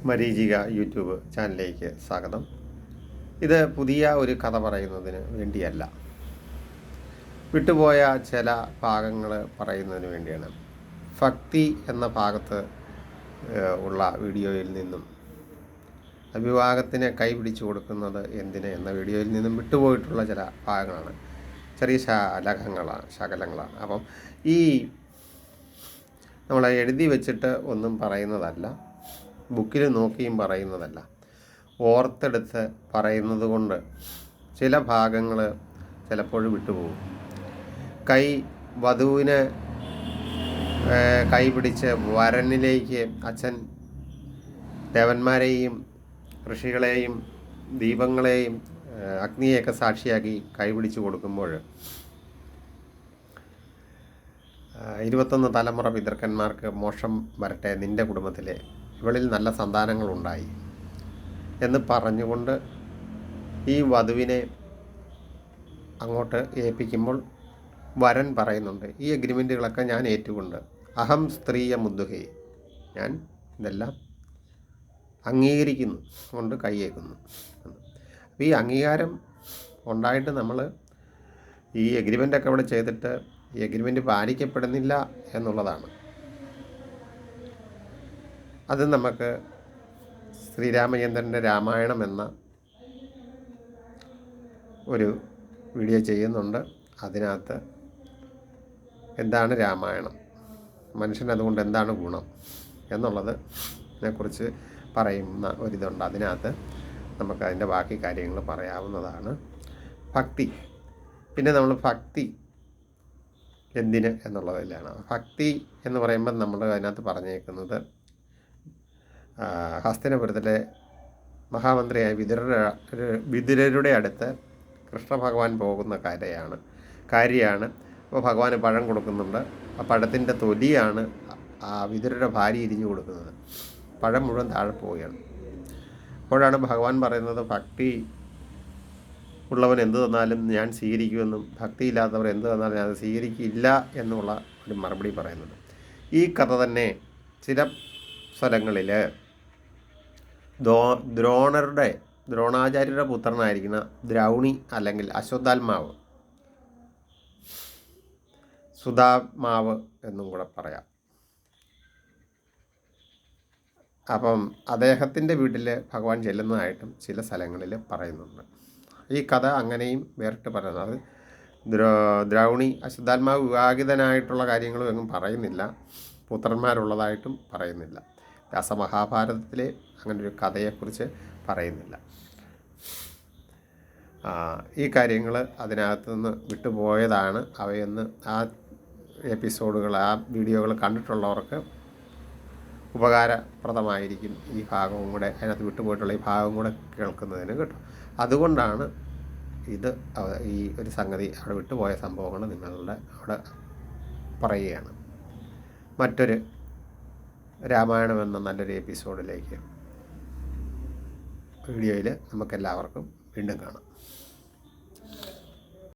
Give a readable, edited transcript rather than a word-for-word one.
മരീചിക YouTube ചാനലിലേക്ക് സ്വാഗതം. ഇത് പുതിയ ഒരു കഥ പറയുന്നതിന് വേണ്ടിയല്ല, വിട്ടുപോയ ചില ഭാഗങ്ങൾ പറയുന്നതിന് വേണ്ടിയാണ്. ഭക്തി എന്ന ഭാഗത്ത് ഉള്ള വീഡിയോയിൽ നിന്നും വിവാഹത്തിന് കൈപിടിച്ചു കൊടുക്കുന്നത് എന്തിന് എന്ന വീഡിയോയിൽ നിന്നും വിട്ടുപോയിട്ടുള്ള ചില ഭാഗങ്ങളാണ്, ചെറിയ ശകലങ്ങളാണ്. അപ്പം ഈ നമ്മളെ എഴുതി വെച്ചിട്ട് ഒന്നും പറയുന്നതല്ല, ബുക്കിൽ നോക്കിയും പറയുന്നതല്ല, ഓർത്തെടുത്ത് പറയുന്നത് കൊണ്ട് ചില ഭാഗങ്ങൾ ചിലപ്പോൾ വിട്ടുപോകും. വധുവിന് കൈ പിടിച്ച് വരനിലേക്ക് അച്ഛൻ ദേവന്മാരെയും ഋഷികളെയും ദീപങ്ങളെയും അഗ്നിയെയൊക്കെ സാക്ഷിയാക്കി കൈപിടിച്ച് കൊടുക്കുമ്പോൾ 21 തലമുറ പിതൃക്കന്മാർക്ക് മോക്ഷം വരട്ടെ, നിൻ്റെ കുടുംബത്തിലെ ഇവളിൽ നല്ല സന്താനങ്ങളുണ്ടായി എന്ന് പറഞ്ഞുകൊണ്ട് ഈ വധുവിനെ അങ്ങോട്ട് ഏൽപ്പിക്കുമ്പോൾ വരൻ പറയുന്നുണ്ട്, ഈ എഗ്രിമെൻറ്റുകളൊക്കെ ഞാൻ ഏറ്റുകൊണ്ട് അഹം സ്ത്രീയ മുദ്ദുഹേ, ഞാൻ ഇതെല്ലാം അംഗീകരിക്കുന്നു കൊണ്ട് കൈയേക്കുന്നു. അപ്പോൾ ഈ അംഗീകാരം ഉണ്ടായിട്ട് നമ്മൾ ഈ എഗ്രിമെൻ്റൊക്കെ ഇവിടെ ചെയ്തിട്ട് ഈ എഗ്രിമെൻ്റ് പാലിക്കപ്പെടുന്നില്ല എന്നുള്ളതാണ്. അത് നമുക്ക് ശ്രീരാമചന്ദ്രൻ്റെ രാമായണം എന്ന ഒരു വീഡിയോ ചെയ്യുന്നുണ്ട്. അതിനകത്ത് എന്താണ് രാമായണം, മനുഷ്യൻ അതുകൊണ്ട് എന്താണ് ഗുണം എന്നുള്ളതിനെക്കുറിച്ച് പറയുന്ന ഒരിതുണ്ട്. അതിനകത്ത് നമുക്ക് അതിൻ്റെ ബാക്കി കാര്യങ്ങൾ പറയാവുന്നതാണ്. ഭക്തി, പിന്നെ നമ്മൾ ഭക്തി എന്തിന് എന്നുള്ളതിലാണ്. ഭക്തി എന്ന് പറയുമ്പോൾ നമ്മൾ അതിനകത്ത് പറഞ്ഞേക്കുന്നത് ഹസ്തിനപുരത്തിലെ മഹാമന്ത്രിയായ വിതുരരുടെ അടുത്ത് കൃഷ്ണഭഗവാൻ പോകുന്ന കാര്യമാണ്. അപ്പോൾ ഭഗവാന് പഴം കൊടുക്കുന്നുണ്ട്. ആ പഴത്തിൻ്റെ തൊലിയാണ് ആ വിതുരരുടെ ഭാര്യ ഇരിഞ്ഞു കൊടുക്കുന്നത്. പഴം മുഴുവൻ താഴെ പോവുകയാണ്. അപ്പോഴാണ് ഭഗവാൻ പറയുന്നത്, ഭക്തി ഉള്ളവൻ എന്ത് തന്നാലും ഞാൻ സ്വീകരിക്കുമെന്നും ഭക്തിയില്ലാത്തവർ എന്ത് തന്നാലും ഞാൻ സ്വീകരിക്കില്ല എന്നുള്ള ഒരു മറുപടി പറയുന്നത്. ഈ കഥ തന്നെ ചില സ്ഥലങ്ങളിൽ ദ്രോണാചാര്യരുടെ പുത്രനായിരിക്കുന്ന ദ്രൗണി അല്ലെങ്കിൽ അശ്വത്ഥാത്മാവ്, സുധാമാവ് എന്നും കൂടെ പറയാം. അപ്പം അദ്ദേഹത്തിൻ്റെ വീട്ടിൽ ഭഗവാൻ ചെല്ലുന്നതായിട്ടും ചില സ്ഥലങ്ങളിൽ പറയുന്നുണ്ട്. ഈ കഥ അങ്ങനെയും വേറിട്ട് പറയുന്നത്, അത് ദ്രൗണി അശ്വത്ഥാത്മാവ് വിവാഹിതനായിട്ടുള്ള കാര്യങ്ങളും എങ്ങും പറയുന്നില്ല, പുത്രന്മാരുള്ളതായിട്ടും പറയുന്നില്ല. വ്യാസമഹാഭാരതത്തിലെ അങ്ങനൊരു കഥയെക്കുറിച്ച് പറയുന്നില്ല. ഈ കാര്യങ്ങൾ അതിനകത്ത് നിന്ന് വിട്ടുപോയതാണ്. അവയൊന്ന് ആ എപ്പിസോഡുകൾ, ആ വീഡിയോകൾ കണ്ടിട്ടുള്ളവർക്ക് ഉപകാരപ്രദമായിരിക്കും ഈ ഭാഗവും കൂടെ, അതിനകത്ത് വിട്ടുപോയിട്ടുള്ള ഈ ഭാഗവും കൂടെ കേൾക്കുന്നതിന് കേട്ടോ. അതുകൊണ്ടാണ് ഈ ഒരു സംഗതി, അവിടെ വിട്ടുപോയ സംഭവങ്ങൾ നിങ്ങളുടെ അവിടെ പറയുകയാണ്. മറ്റൊരു രാമായണം എന്ന നല്ലൊരു എപ്പിസോഡിലേക്ക് വീഡിയോയിൽ നമുക്കെല്ലാവർക്കും വീണ്ടും കാണാം.